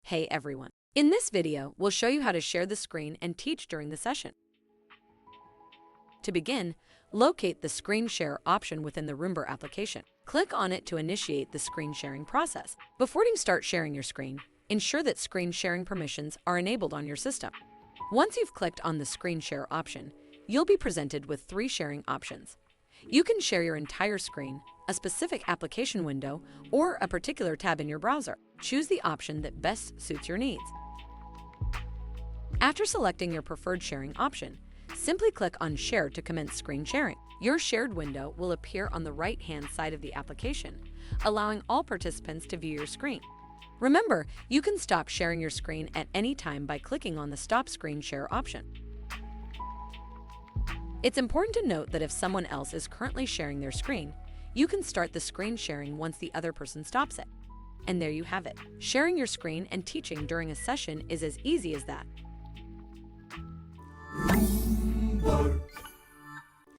Hey everyone! In this video, we'll show you how to share the screen and teach during the session. To begin, locate the Screen Share option within the Roombr application. Click on it to initiate the screen sharing process. Before you start sharing your screen, ensure that screen sharing permissions are enabled on your system. Once you've clicked on the Screen Share option, you'll be presented with 3 sharing options. You can share your entire screen, a specific application window, or a particular tab in your browser. Choose the option that best suits your needs. After selecting your preferred sharing option, simply click on Share to commence screen sharing. Your shared window will appear on the right-hand side of the application, allowing all participants to view your screen. Remember, you can stop sharing your screen at any time by clicking on the Stop Screen Share option. It's important to note that if someone else is currently sharing their screen, you can start the screen sharing once the other person stops it. And there you have it. Sharing your screen and teaching during a session is as easy as that.